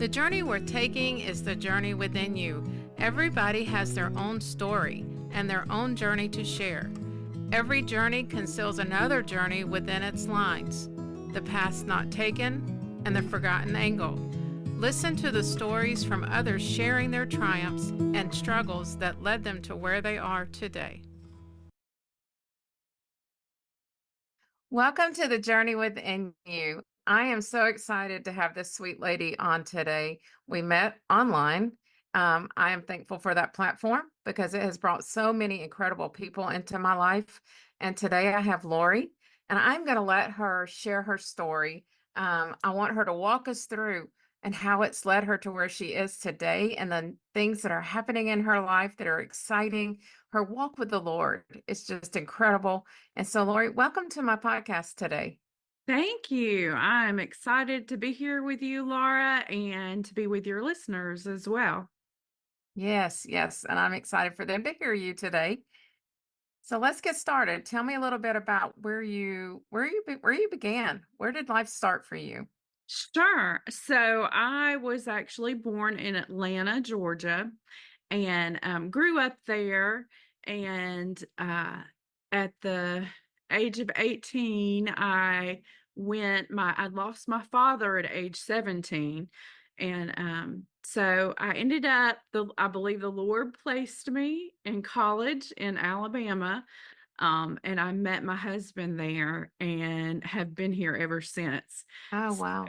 The journey we're taking is the journey within you. Everybody has their own story and their own journey to share. Every journey conceals another journey within its lines, the path not taken and the forgotten angle. Listen to the stories from others sharing their triumphs and struggles that led them to where they are today. Welcome to the journey within you. I am so excited to have this sweet lady on today. We met online. I am thankful for that platform because it has brought so many incredible people into my life. And today I have Lori, and I'm going to let her share her story. I want her to walk us through and how it's led her to where she is today and the things that are happening in her life that are exciting. Her walk with the Lord is just incredible. And so, Lori, welcome to my podcast today. Thank you. I'm excited to be here with you, Laura, and to be with your listeners as well. Yes, yes, and I'm excited for them to hear you today. So let's get started. Tell me a little bit about where you began. Where did life start for you? Sure. So I was actually born in Atlanta, Georgia, and grew up there. And at the age of 18, I lost my father at age 17. And so I ended up, I believe the Lord placed me in college in Alabama. And I met my husband there and have been here ever since. Oh, wow.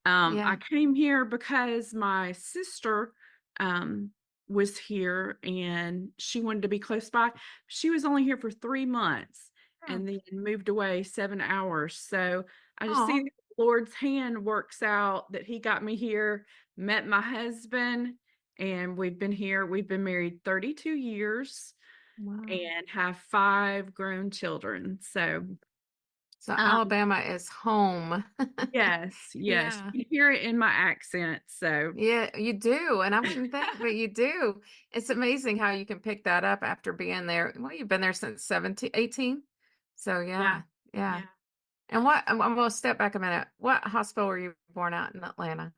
I Yeah. came here because my sister um, was here and she wanted to be close by. She was only here for 3 months and then moved away 7 hours. So I just see Oh, the Lord's hand works out that He got me here, met my husband, and we've been here. We've been married 32 years wow. and have 5 grown children. So, So um, Alabama is home. yes, Yeah. you can hear it in my accent. So, Yeah, you do. And I wouldn't think, but you do. It's amazing how you can pick that up after being there. Well, you've been there since 17, 18. So yeah, yeah, yeah. yeah. And I'm going to step back a minute. What hospital were you born out in Atlanta?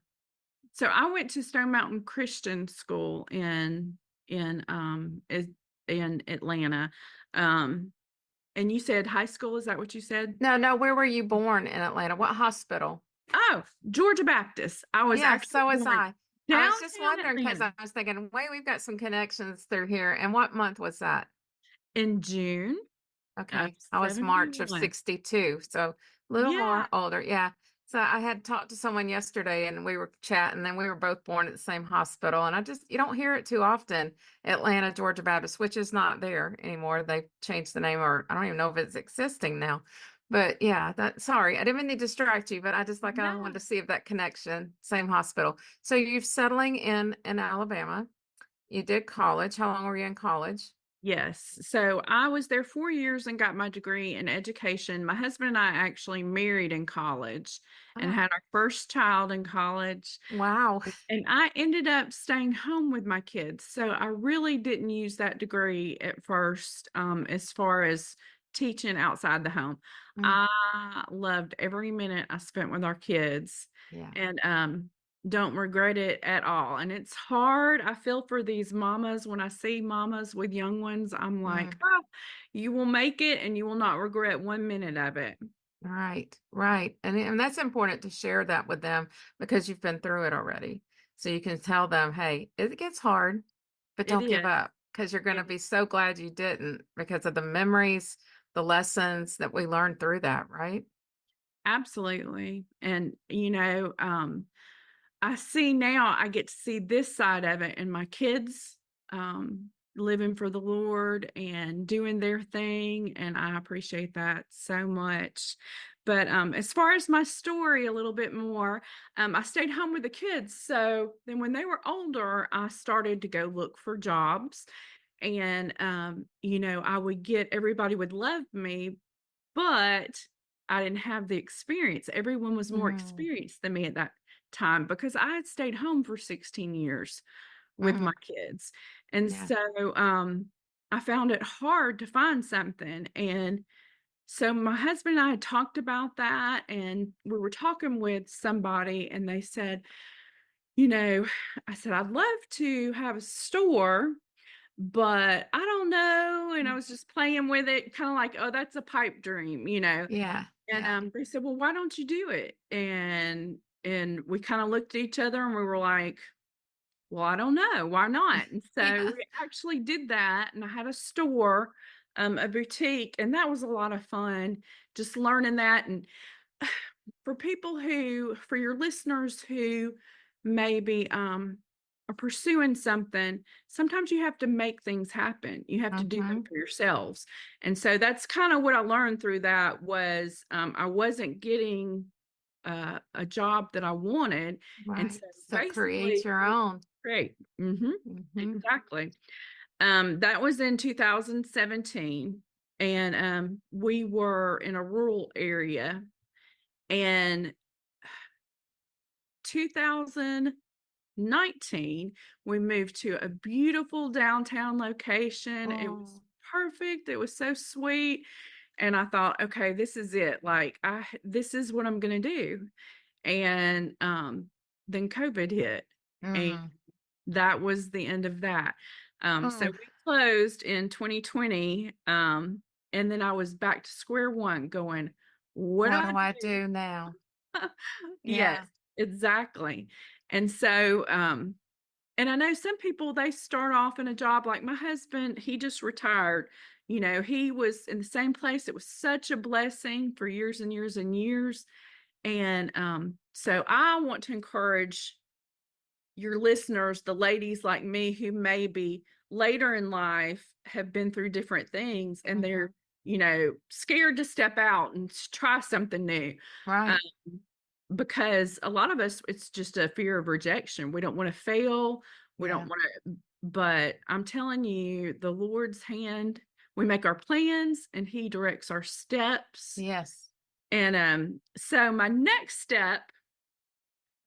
So I went to Stone Mountain Christian School in in Atlanta. Um, and you said high school, is that what you said? No, no, where were you born in Atlanta? What hospital? Oh, Georgia Baptist. I was Yeah, actually so was born I. I was just downtown wondering because Atlanta I was thinking, wait, we've got some connections through here. And what month was that? in June of Okay. I was March of 71. 62, so a little Yeah. more older. Yeah. So I had talked to someone yesterday and we were chatting, and we were both born at the same hospital. And you don't hear it too often. Atlanta, Georgia Baptist, which is not there anymore. They've changed the name, or I don't even know if it's existing now. But yeah, sorry, I didn't mean to distract you, but I wanted No. to see if that connection, same hospital. So you're settling in Alabama. You did college. How long were you in college? Yes. So I was there 4 years and got my degree in education. My husband and I actually married in college and Oh, had our first child in college. wow. And I ended up staying home with my kids. So I really didn't use that degree at first, as far as teaching outside the home. Mm, I loved every minute I spent with our kids yeah. and don't regret it at all. And it's hard. I feel for these mamas. When I see mamas with young ones, I'm like, Mm. oh, you will make it and you will not regret 1 minute of it. Right, right. And that's important to share that with them because you've been through it already. So you can tell them, hey, it gets hard, but It don't is. give up because you're going to It be so glad you didn't because of the memories, the lessons that we learned through that, right? Absolutely. And, I see now, I get to see this side of it and my kids living for the Lord and doing their thing. And I appreciate that so much. But as far as my story, a little bit more, I stayed home with the kids. So then when they were older, I started to go look for jobs. And, I would get everybody would love me, but I didn't have the experience. Everyone was more Mm, experienced than me at that time because I had stayed home for 16 years with my mm, kids. And yeah. so I found it hard to find something. And so my husband and I had talked about that, and we were talking with somebody, and they said, you know, I said, "I'd love to have a store, but I don't know." And I Mm. was just playing with it, kind of like, "Oh, that's a pipe dream," you know. Yeah, And yeah. they said, "Well, why don't you do it?" And we kind of looked at each other and we were like, "Well, I don't know. Why not?" And so Yeah. we actually did that. And I had a store, a boutique, and that was a lot of fun just learning that. And for your listeners who maybe are pursuing something, sometimes you have to make things happen. You have to do them Mhm. for yourselves. And so that's kind of what I learned through that was I wasn't getting a job that I wanted. And Right. so So create basically, your own. great. Mhm. Exactly. That was in 2017. And we were in a rural area. And 2019, we moved to a beautiful downtown location. It was Oh, perfect. It was so sweet. And I thought, okay, this is it. Like this is what I'm gonna do. And then COVID hit. And mm. that was the end of that. So Oh, we closed in 2020. And then I was back to square one going, what do what I do I do now? do? Yes, Yeah. exactly. And so, and I know some people, they start off in a job like my husband, he just retired. You know, he was in the same place. It was such a blessing for years and years and years. And so I want to encourage your listeners, the ladies like me who maybe later in life have been through different things and they're, Mhm. scared to step out and try something new. Um, Right. because a lot of us, it's just a fear of rejection. We don't want to fail. We don't Yeah. want to, but I'm telling you, the Lord's hand, we make our plans and He directs our steps. Yes. And so my next step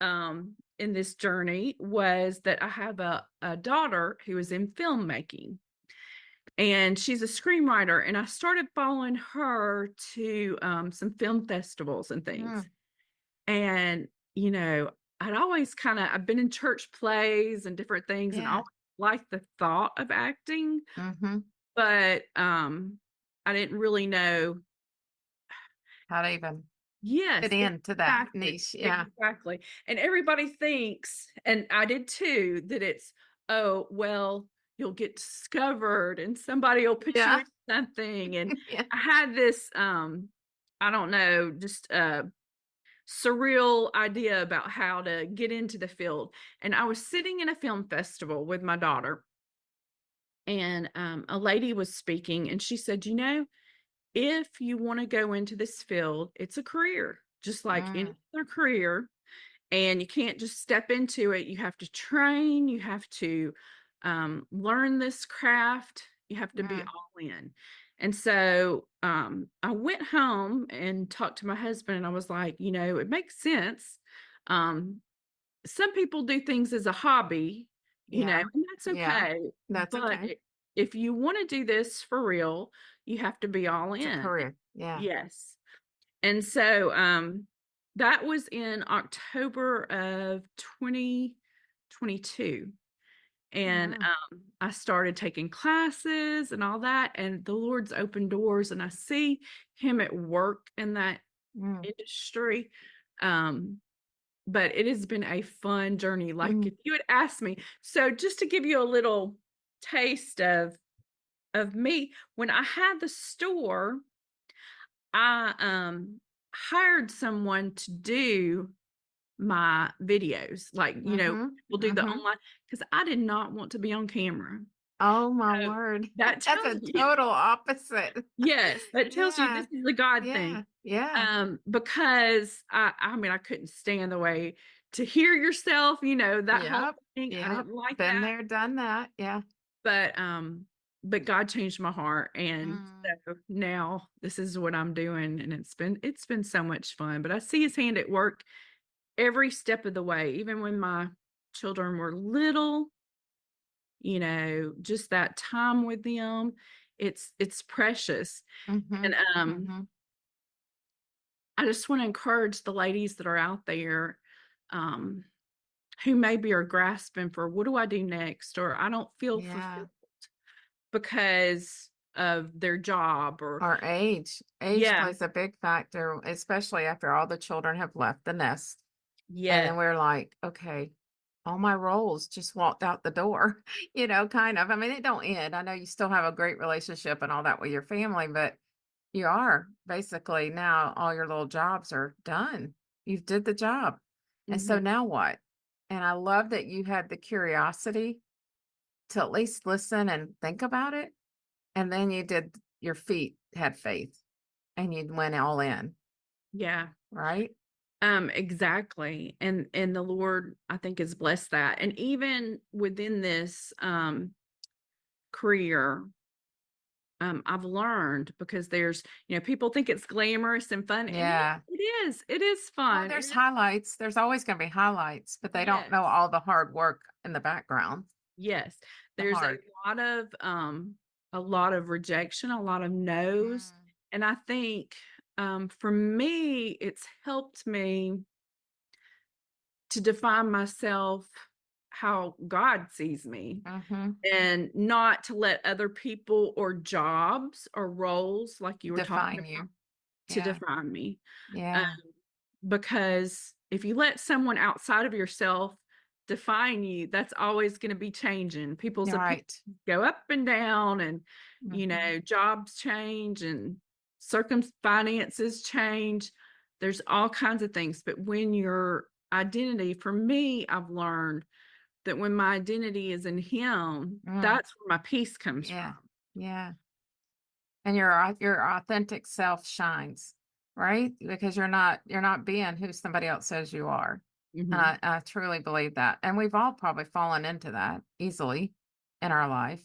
in this journey was that I have a daughter who is in filmmaking and she's a screenwriter. And I started following her to some film festivals and things. Mm. And, I've been in church plays and different things and Yeah. always liked the thought of acting, Mhm. but I didn't really know. How to even fit Yes, into that exactly, niche. Yeah. exactly, and everybody thinks, and I did too, that it's, "Oh, well, you'll get discovered and somebody will put you Yeah. in something," and Yeah. I had this, I don't know, just a surreal idea about how to get into the field, and I was sitting in a film festival with my daughter, and, a lady was speaking, and she said, if you want to go into this field, it's a career, just like any Mm. other career. And you can't just step into it. You have to train, you have to learn this craft, you have to be Mm. all in. And so I went home and talked to my husband, and I was like, it makes sense. Um, some people do things as a hobby, Yeah. and that's Yeah. okay. That's But okay. if you want to do this for real, you have to be all It's a in. career. Yeah. Yes. And so that was in October of 2022. And Mm. I started taking classes and all that. And the Lord's opened doors, and I see Him at work in that Mm. industry. Um, but it has been a fun journey. Like Mm. if you had asked me, so just to give you a little taste of me, when I had the store, I hired someone to do my videos. Like, Mhm. we'll do the Mhm. online because I did not want to be on camera. Oh my So word. that That's tells a you, total opposite. yes, that tells you Yeah. this is a God thing. Yeah. Yeah. Because I mean, I couldn't stand the way to hear yourself, that whole Yep. thing. I Yep. didn't like Been that. there, done that. Yeah. But but God changed my heart, and Mm. so now this is what I'm doing, and it's been so much fun. But I see His hand at work every step of the way, even when my children were little, just that time with them, it's precious. And Mhm. Mhm. I just want to encourage the ladies that are out there. Um, who maybe are grasping for what do I do next, or I don't feel Yeah. fulfilled because of their job or Our age. Age yeah, plays a big factor, especially after all the children have left the nest. And yeah, then we're like, okay, all my roles just walked out the door, kind of. I mean, it don't end. I know you still have a great relationship and all that with your family, but you are basically now all your little jobs are done. You've did the job. And so mhm, now what? And I love that you had the curiosity to at least listen and think about it. And then you did your feet had faith and you went all in, yeah. right? Exactly. And the Lord, I think, has blessed that. And even within this career, I've learned because there's, people think it's glamorous and fun, and Yeah. it is Well, fun. there's highlights. There's always going to be highlights, but they don't Yes, know all the hard work in the background, yes. the There's hard. a lot of rejection, a lot of no's. Mm, And I think for me, it's helped me to define myself how God sees me. mm-hmm. And not to let other people or jobs or roles, like you were talking Define about, you. to Yeah. define me. Um, Yeah. because if you let someone outside of yourself define you, that's always gonna be changing. People's You're opinions right. go up and down, and, Mm-hmm. jobs change and finances change. There's all kinds of things, but when your identity for me, I've learned that when my identity is in him, Mm, that's where my peace comes yeah. from. Yeah. And your authentic self shines, right? Because you're not being who somebody else says you are. And Mhm, I truly believe that. And we've all probably fallen into that easily in our life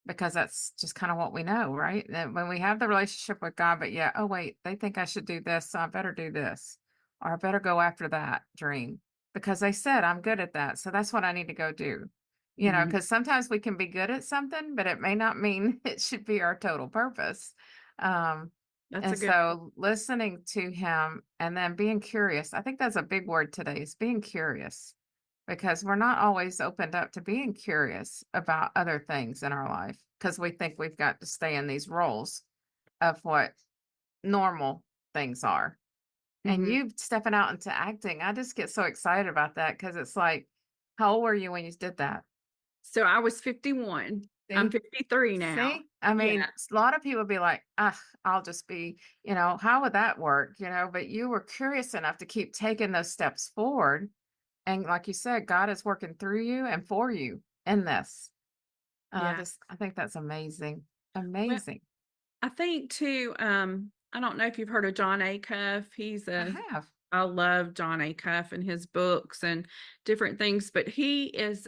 because that's just kind of what we know, right? That when we have the relationship with God, but yeah, oh wait, they think I should do this, so I better do this. Or I better go after that dream because they said I'm good at that. So that's what I need to go do. mhm. Because sometimes we can be good at something, but it may not mean it should be our total purpose. Um, That's a and good so listening to him and then being curious, I think that's a big word today is being curious because we're not always opened up to being curious about other things in our life because we think we've got to stay in these roles of what normal things are. And mhm. you stepping out into acting, I just get so excited about that because it's like, how old were you when you did that? So I was 51. I'm See? 53 now. See? I Yeah, mean, a lot of people be like, "Ugh, I'll just be, how would that work?" But you were curious enough to keep taking those steps forward. And like you said, God is working through you and for you in this. And yeah. I think that's amazing. Well, Amazing. I think too, I don't know if you've heard of John Acuff. I have. I love John Acuff and his books and different things, but he is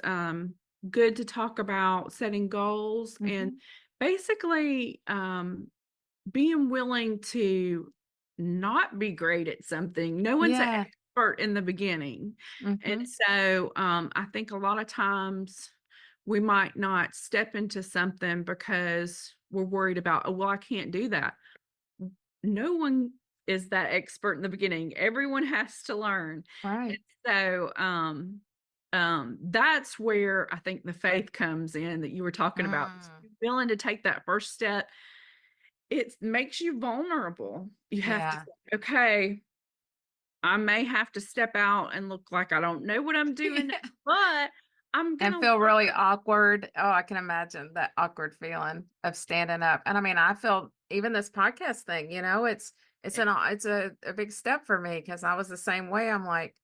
good to talk about setting goals and Hmm. basically being willing to not be great at something. No one's an Yeah. expert in the beginning. And Hmm. so I think a lot of times we might not step into something because we're worried about, oh, well, I can't do that. No one is that expert in the beginning. Everyone has to learn. And Right. so that's where I think the faith comes in that you were talking about. Mm. Willing to take that first step, it makes you vulnerable. You have to Yeah. say, okay, I may have to step out and look like I don't know what I'm doing, but I'm And gonna feel really learn. awkward. Oh, I can imagine that awkward feeling of standing up. And I mean, I feel even this podcast thing, it's a big step for me because I was the same way. I'm like,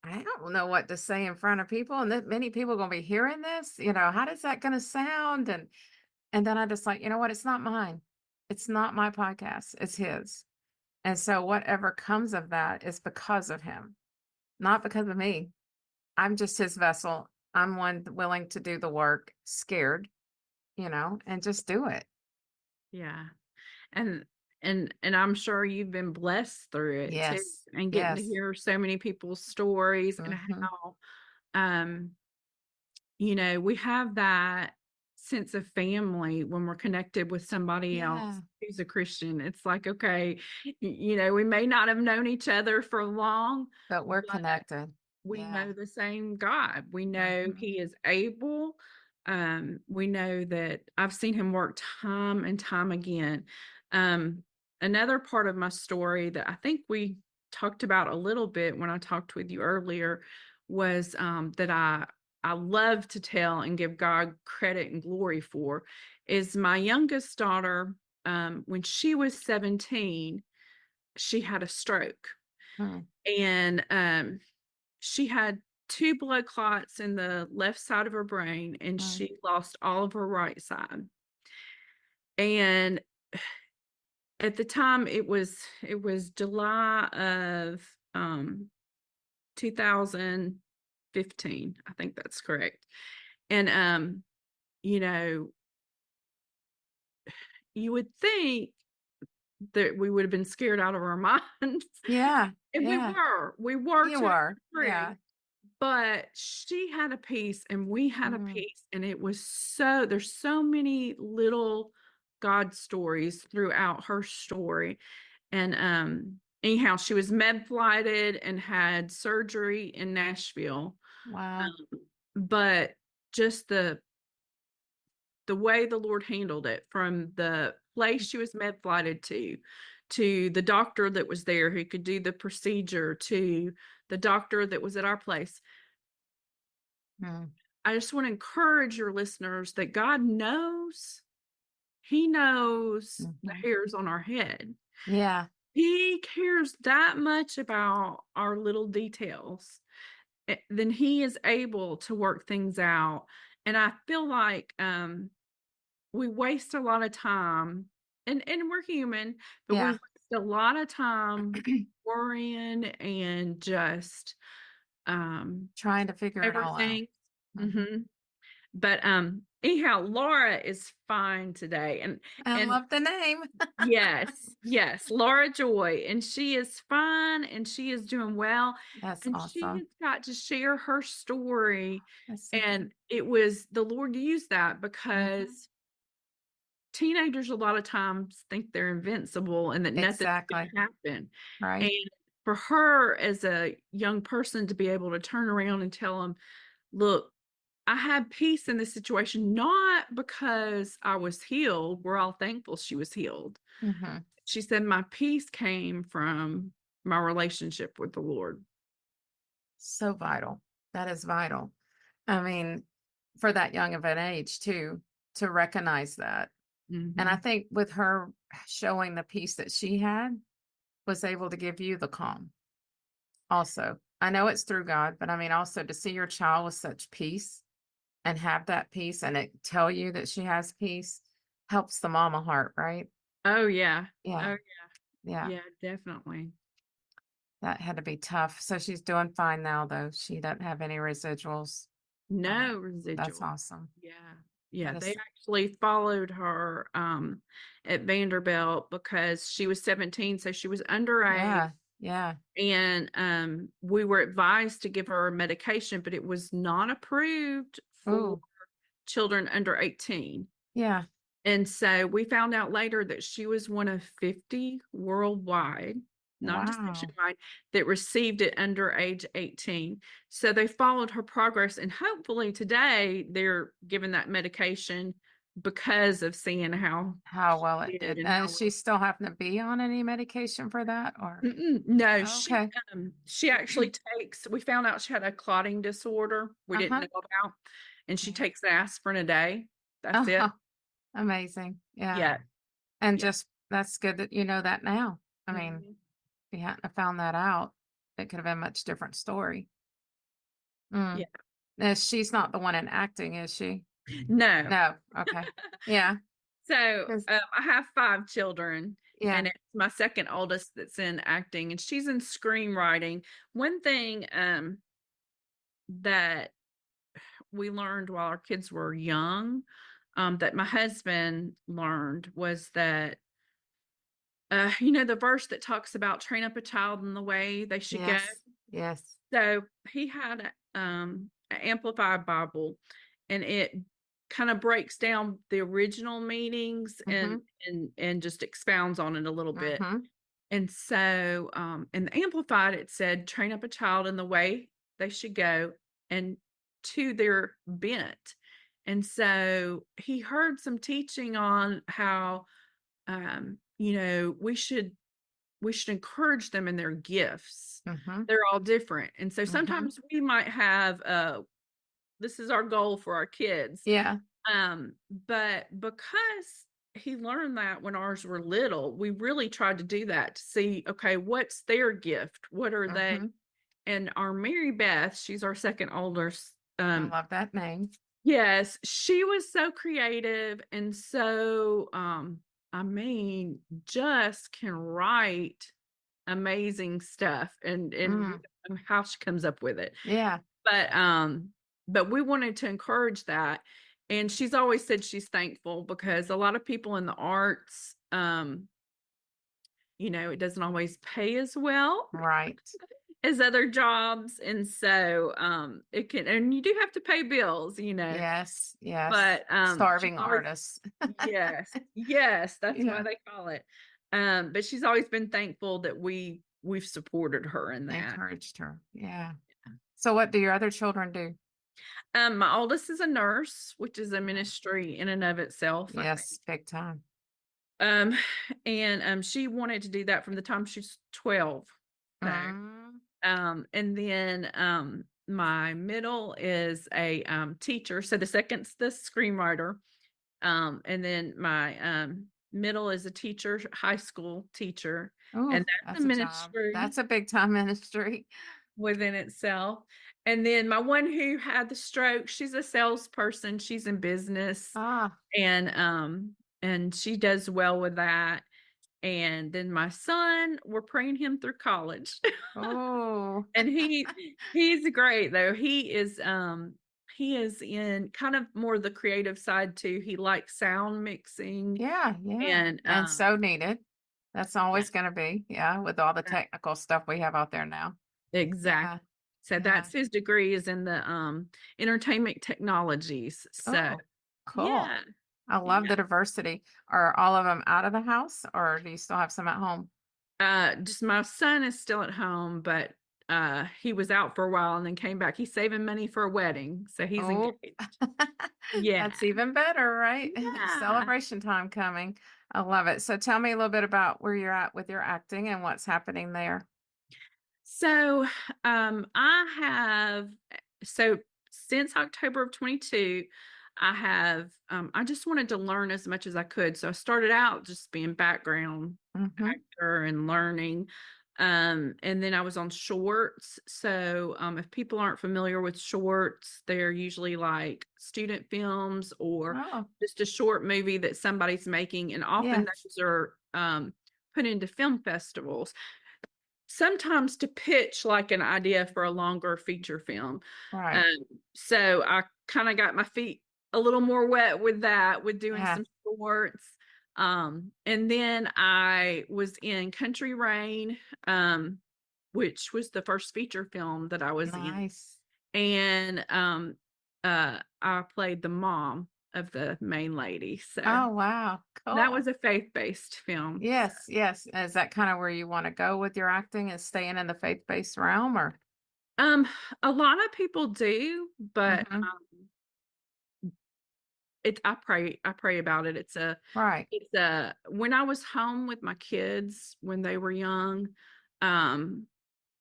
I don't know what to say in front of people, and that many people gonna be hearing this. How does that gonna sound? And then I just like, you know what? It's not mine. It's not my podcast. It's his. And so whatever comes of that is because of him, not because of me. I'm just his vessel. I'm one willing to do the work, scared, and just do it. Yeah. And and I'm sure you've been blessed through it too, Yes. and getting to Yes. hear so many people's stories and Hmm. how um we have that sense of family when we're connected with somebody else Yeah. who's a Christian. It's like, okay, we may not have known each other for long, But we're but connected. we Yeah. know the same God. We know Mhm. he is able. We know that I've seen him work time and time again. Um, Another part of my story that I think we talked about a little bit when I talked with you earlier was that I love to tell and give God credit and glory for is my youngest daughter. When she was 17, she had a stroke, Mm, and she had 2 blood clots in the left side of her brain, and mm, she lost all of her right side. And at the time, it was July of, 2015, I think that's correct. And, you know, you would think that we would have been scared out of our minds, yeah, and yeah, we were you to a were, degree. yeah, But she had a piece and we had a mm, piece, and it was there's so many little God stories throughout her story. And anyhow, she was med flighted and had surgery in Nashville. wow, Um, but just the way the Lord handled it, from the place she was med flighted to the doctor that was there who could do the procedure, to the doctor that was at our place. mm, I just want to encourage your listeners that God knows. He knows the mhm, hairs on our head. yeah, He cares that much about our little details. Then he is able to work things out. And I feel like we waste a lot of time, and we're human, but we yeah, waste a lot of time worrying and just um trying to figure it all out. everything. Mhm. Mhm. But, anyhow, Laura is fine today, I and love the name. yes, yes, Laura Joy, and she is fine, and she is doing well, That's and she awesome. has got to share her story, That's so and good. it was the Lord used that Mhm. because teenagers a lot of times think they're invincible and that nothing's Exactly, gonna happen, and right? for her as a young person to be able to turn around and tell them, "Look, I had peace in this situation, not because I was healed. We're all thankful she was healed." Mhm. She said, "My peace came from my relationship with the Lord." So vital. That is vital. I mean, for that young of an age too, to recognize that. And I Mhm. think with her showing the peace that she had, was able to give you the calm also. I know it's through God, but I mean also to see your child with such peace and have that peace and it tell you that she has peace helps the mama heart, right? Oh, yeah. Yeah. Oh, Yeah. yeah, definitely. That had to be tough. So she's doing fine now though. She doesn't have any residuals. Uh, No that's residual. awesome. Yeah. Yeah, That they is actually followed her, at Vanderbilt because she was 17, so she was underage, yeah. Yeah. and, we were advised to give her medication, but it was not approved for Oh, children under 18. yeah. And so we found out later that she was one of 50 worldwide, not just Wow. nationwide, that received it under age 18. So they followed her progress, and hopefully today they're giving that medication because of seeing how How she well it did did. and how Is she well. still having to be on any medication for that or Mm-mm, no, okay. she actually takes. We found out she had a clotting disorder we didn't Uh-huh. know about, and she Yeah. takes aspirin a day. That's it. Oh, amazing. Yeah. Yeah, And yeah. just that's good that you know that now. I mean, Mhm. if you hadn't have found that out, it could have been a much different story. Mm. Yeah. She's not the one in acting, is she? No. No. Okay. Yeah. So, 'Cause I have 5 children, yeah. and it's my second oldest that's in acting, and she's in screenwriting. One thing, that we learned while our kids were young, that my husband learned was that, the verse that talks about train up a child in the way they should go. Yes. Yes. So he had a Amplified Bible, and it kind of breaks down the original meanings and Mhm. and just expounds on it a little bit. Mhm. And so in the Amplified, it said, "Train up a child in the way." they should go and to their bent. And so he heard some teaching on how, we should encourage them in their gifts. Mhm. They're all different. And so Mhm. sometimes we might have, this is our goal for our kids. Yeah. But because he learned that when ours were little, we really tried to do that to see, okay, what's their gift? What are they? Mhm. And our Mary Beth, she's our second oldest. I love that name. Yes, she was so creative and so, I mean, just can write amazing stuff and Mm. how she comes up with it. Yeah. But, um, but we wanted to encourage that, and she's always said she's thankful because a lot of people in the arts, it doesn't always pay as well Right. as other jobs, and so, it can and you do have to pay bills, Yes. Yes. but, she's Starving always. artists. Yes, yes, that's why Yeah. they call it. But she's always been thankful that we've supported her in that. Encouraged her. Yeah. So what do your other children do? My oldest is a nurse, which is a ministry in and of itself, I think. Yes, big time. Um, and she wanted to do that from the time she's 12. So, Mm. and then my middle is a teacher. So the second's the screenwriter. And then my middle is a teacher, high school teacher, Oh, and that's a that's a job. ministry That's a big time ministry. within itself. And then my one who had the stroke, she's a salesperson, she's in business Ah. and she does well with that. And then my son, we're praying him through college. Oh. And he's great though. He is in kind of more the creative side too. He likes sound mixing Yeah, yeah. and And so needed. That's yeah, always gonna be, yeah, with all the technical stuff we have out there now. exactly. Yeah. So Yeah. that's his degree is in the entertainment technologies. So Oh, cool. yeah, I love yeah. the diversity. Are all of them out of the house, or do you still have some at home? Just my son is still at home, but he was out for a while and then came back. He's saving money for a wedding, so he's Oh, engaged. Yeah. that's even better, right? Yeah. Celebration time coming. I love it. So tell me a little bit about where you're at with your acting and what's happening there. So, I have so since October of 22, I just wanted to learn as much as I could. So I started out just being background Mhm. actor and learning. And then I was on shorts. So, if people aren't familiar with shorts, they're usually like student films or Oh, just a short movie that somebody's making, and often yes. those are put into film festivals. Sometimes to pitch, like, an idea for a longer feature film. Um, Right. so I kinda got my feet a little more wet with that, with doing Yeah. some shorts. And then I was in Country Rain, which was the first feature film that I was in, Nice. and, I played the mom of the main lady, so Oh, wow. that Cool. was a faith-based film. Yes, yes. Is that kind of where you want to go with your acting, is staying in the faith-based realm or? Um, a lot of people do, but, Mhm. I pray about it. Right. When I was home with my kids when they were young, um,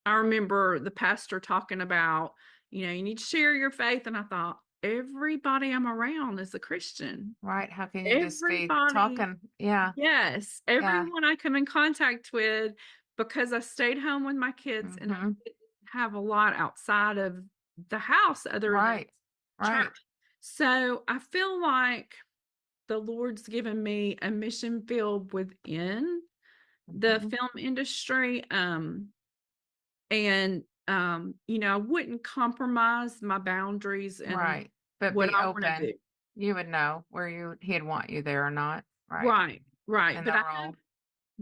I remember the pastor talking about, you need to share your faith, and I thought, everybody I'm around is a Christian. Right. How can you just be Everybody. talking? Yeah. Yes, Yeah. everyone I come in contact with, because I stayed home with my kids and I Mhm. didn't have a lot outside of the house other than Right. Right. church. So I feel like the Lord's given me a mission field within the Mhm. film industry. I wouldn't compromise my boundaries and Right. But what be I want to do. open. You would know where he'd want you there or not. Right. Right, right. In But the I have role.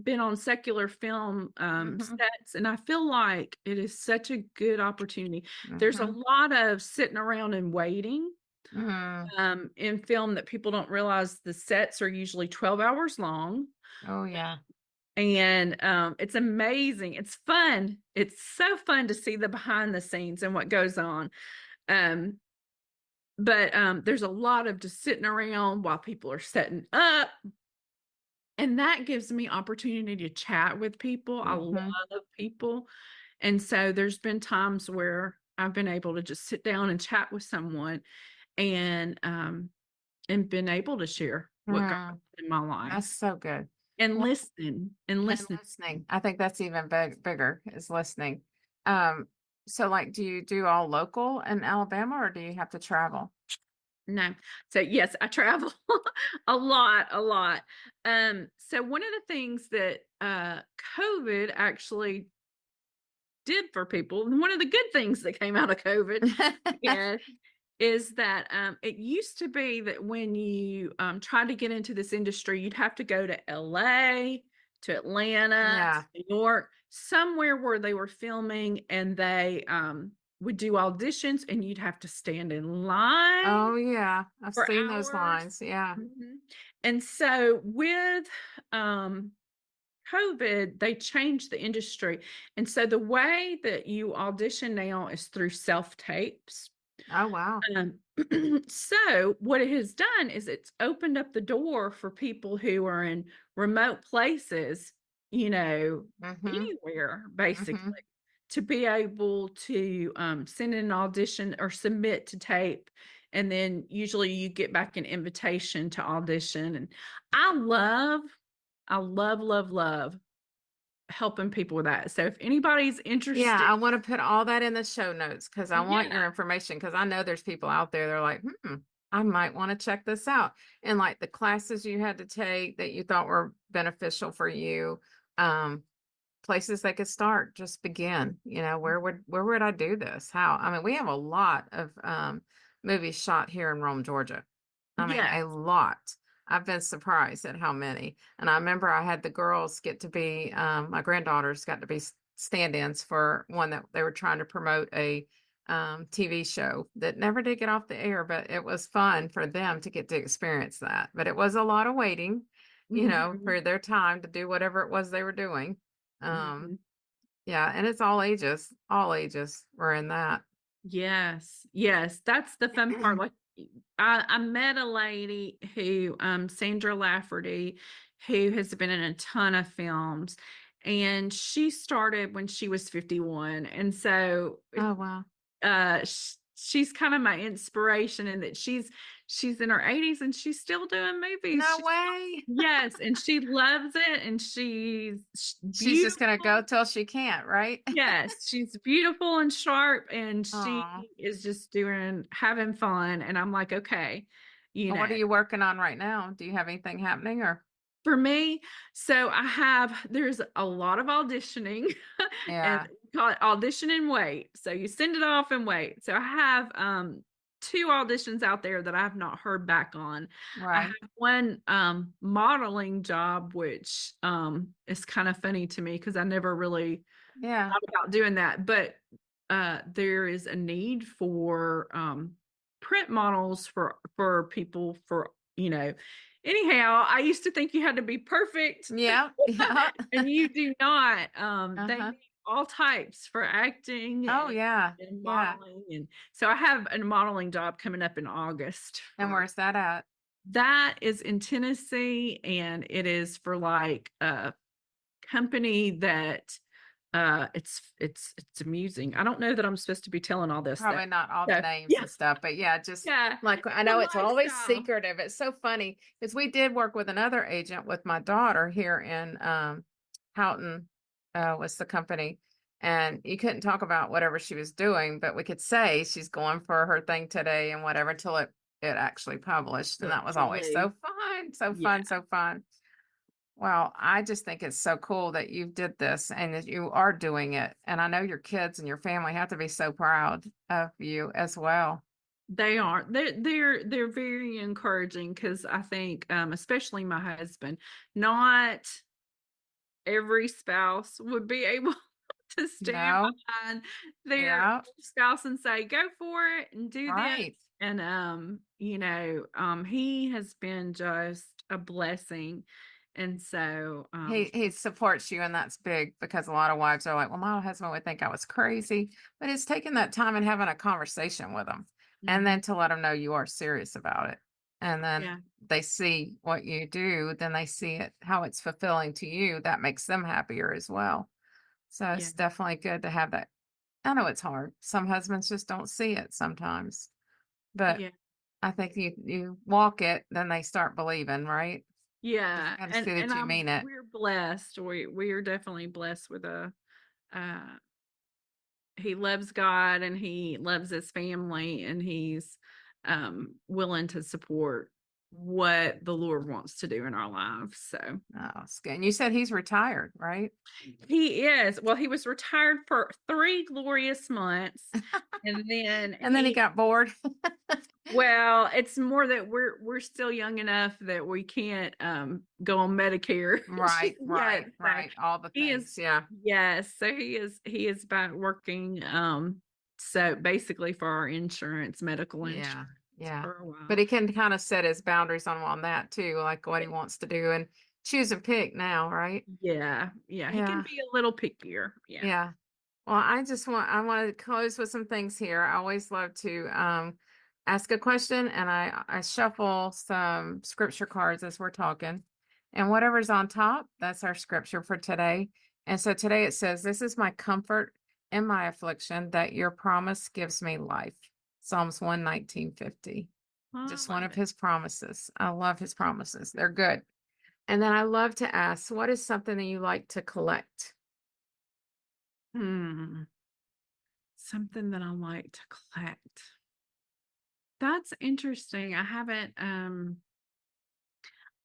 been on secular film Mhm. sets, and I feel like it is such a good opportunity. There's a Mhm. lot of sitting around and waiting Mm. in film that people don't realize the sets are usually 12 hours long. Oh, yeah. And, it's amazing. It's fun. It's so fun to see the behind the scenes and what goes on. Um, but there's a lot of just sitting around while people are setting up, and that gives me opportunity to chat with people. I Mhm. love people, and so there's been times where I've been able to just sit down and chat with someone and been able to share what God Mm, did in my that's life so good. and Well, and listen. listening. I think that's even bigger is listening. Um, so like, do you do all local in Alabama or do you have to travel? No. So yes, I travel a lot, a lot. So one of the things that COVID actually did for people, and one of the good things that came out of COVID is is that it used to be that when you tried to get into this industry, you'd have to go to LA, to Atlanta, Yeah. to New York, somewhere where they were filming, and they would do auditions, and you'd have to stand in line Oh yeah. I've for seen those hours. lines. Yeah. Mhm. And so with um, COVID, they changed the industry. And so the way that you audition now is through self tapes. Oh wow. Um, so what it has done is it's opened up the door for people who are in remote places, Mhm. anywhere basically, Mhm. to be able to send in an audition or submit to tape. And then usually you get back an invitation to audition. And I love, love, love helping people with that. So if anybody's Yeah, interested, I want to put all that in the show notes because I want yeah, your information because I know there's people out there that are like, I might want to check this out. And like the classes you had to take that you thought were beneficial for you, um, places they could start, just begin. Where would I do this? How? I mean, we have a lot of movies shot here in Rome, Georgia. I mean, yeah. a lot. I've been surprised at how many. And I remember I had the girls get to be, my granddaughters got to be stand-ins for one that they were trying to promote a TV show that never did get off the air, but it was fun for them to get to experience that. But it was a lot of waiting, Mhm, for their time to do whatever it was they were doing. Um, mhm. yeah, and it's all ages were in that. Yes, yes, that's the fun part, like, I met a lady who, Sandra Lafferty, who has been in a ton of films, and she started when she was 51, and so, Oh, wow. she's kinda my inspiration in that she's in her 80s and she's still doing movies, No way. yes, and she loves it, and she's She's just gonna beautiful. go till she can't, right? Yes, she's beautiful and sharp, and she Aw. is just having fun, and I'm like, "Okay," you And what are know, you working on right now? Do you have anything happening or for me, so there's a lot of auditioning, and yeah, we call it audition and wait. So you send it off and wait. So I have, 2 auditions out there that I've not heard back on. I right. have one, modeling job, which, is kinda funny to me because I never really Yeah. thought about doing that, but, there is a need for, print models for people anyhow, I used to think you had to be perfect, Yeah. Yeah. and you do not, they Uh-huh. need all types for acting Oh, and yeah. Yeah. modeling, and so I have a modeling job coming up in August And for where's that at? that is in Tennessee, and it is for, like, a company that it's amusing. I don't know that I'm supposed to be telling all this stuff. Probably not all the So, names yeah, and stuff, but yeah, just yeah, like I the know it's always lifestyle. secretive. It's so funny because we did work with another agent with my daughter here in Houghton, was the company. And you couldn't talk about whatever she was doing, but we could say she's going for her thing today and whatever until it actually published. And that was always so Really? fun, so Yeah, fun, so fun. Well, I just think it's so cool that you did this and that you are doing it. And I know your kids and your family have to be so proud of you as well. they are. They're very encouraging because I think, especially my husband, not every spouse would be able to stand No? behind their Yeah. spouse and say, "Go for it and do this." Right. And, he has been just a blessing. And so, He supports you, and that's big because a lot of wives are like, "Well, my husband would think I was crazy," but it's taking that time and having a conversation with them, and mhm, then to let them know you are serious about it, and then yeah, they see what you do, then they see it how it's fulfilling to you. That makes them happier as well. So yeah, it's definitely good to have that. I know it's hard. Some husbands just don't see it sometimes, but yeah, I think you walk it, then they start believing, right? Just yeah, got to and see that you mean it. we're blessed. We are definitely blessed with uh he loves God and he loves his family and he's willing to support what the Lord wants to do in our lives. So Oh, it's good. And you said he's retired, right? he is. Well, he was retired for 3 glorious months, and then And then he got bored. well, it's more that we're still young enough that we can't, go on Medicare just Right, yet, right, so right. All the he is things. Yeah. yes, so he is back working, so basically for our insurance, medical insurance Yeah. Yeah. for a But while. he can kind of set his boundaries on that too, like what he wants to do and choose and pick now, right? Yeah, yeah, he can Yeah. be a little pickier, yeah. Yeah. Well, I want to close with some things here. I always love to ask a question and I shuffle some scripture cards as we're talking. And whatever's on top, that's our scripture for today. And so today it says, "This is my comfort in my affliction, that your promise gives me life." Psalms 119:50. I Just one love of it. his promises. I love his promises. They're good. And then I love to ask, what is something that you like to collect? Hmm, something that I like to collect. That's interesting. I haven't,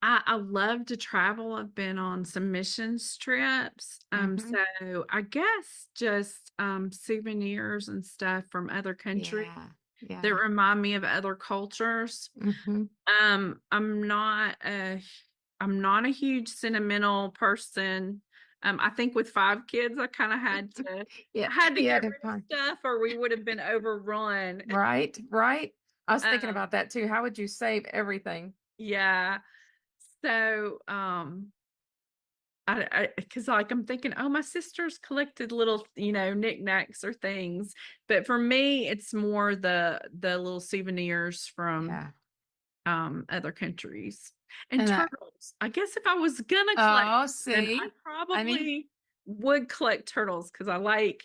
I love to travel. I've been on some missions trips. Hmm. So I guess just souvenirs and stuff from other countries Yeah. that Yeah. remind me of other cultures. Mhm. Um, I'm not a I'm not a huge sentimental person. I think with 5 kids, I kind of Yeah, I had to yeah, get to rid of find stuff or we would have been overrun. right, right. I was thinking Um, about that too. How would you save everything? yeah. So, because like I'm thinking, oh, my sister's collected little, knickknacks or things. But for me, it's more the little souvenirs from Yeah, other countries. And and that turtles. I guess if I was gonna collect oh, something, I see? I mean, probably would collect turtles because I like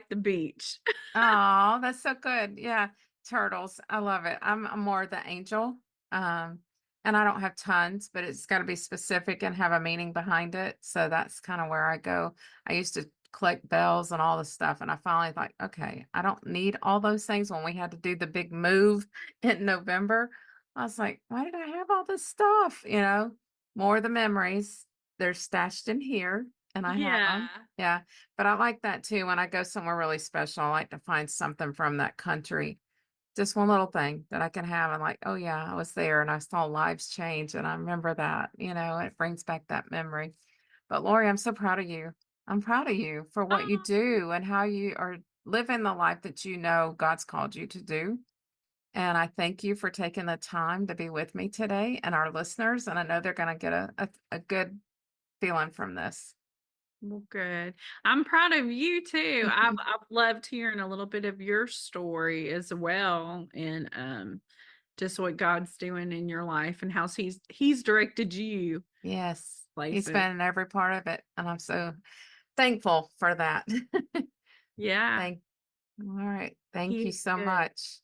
the beach. oh, that's so good. Yeah, turtles. I love it. I'm more the angel. Um, and I don't have tons, but it's got to be specific and have a meaning behind it. So that's kind of where I go. I used to collect bells and all this stuff, and I finally like, okay, I don't need all those things. When we had to do the big move in November, I was like, why did I have all this stuff? More of the memories. They're stashed in here, and I have them. Yeah. Yeah. But I like that too. When I go somewhere really special, I like to find something from that country. Just one little thing that I can have. And like, oh yeah, I was there and I saw lives change and I remember that, it brings back that memory. But Lori, I'm so proud of you. I'm proud of you for what you Oh, do and how you are living the life that you know God's called you to do. And I thank you for taking the time to be with me today and our listeners. And I know they're going to get a good feeling from this. well, good. I'm proud of you too. I've loved hearing a little bit of your story as well, and just what God's doing in your life and how He's directed you Yes, he's places. been in every part of it, and I'm so thankful for that. Yeah, Thank all right. Thank you He's so good. much.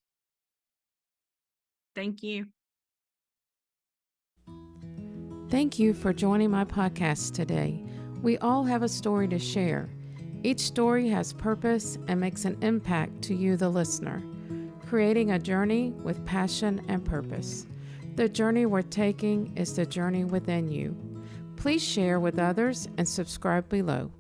Thank you. Thank you for joining my podcast today. We all have a story to share. Each story has purpose and makes an impact to you, the listener, creating a journey with passion and purpose. The journey we're taking is the journey within you. Please share with others and subscribe below.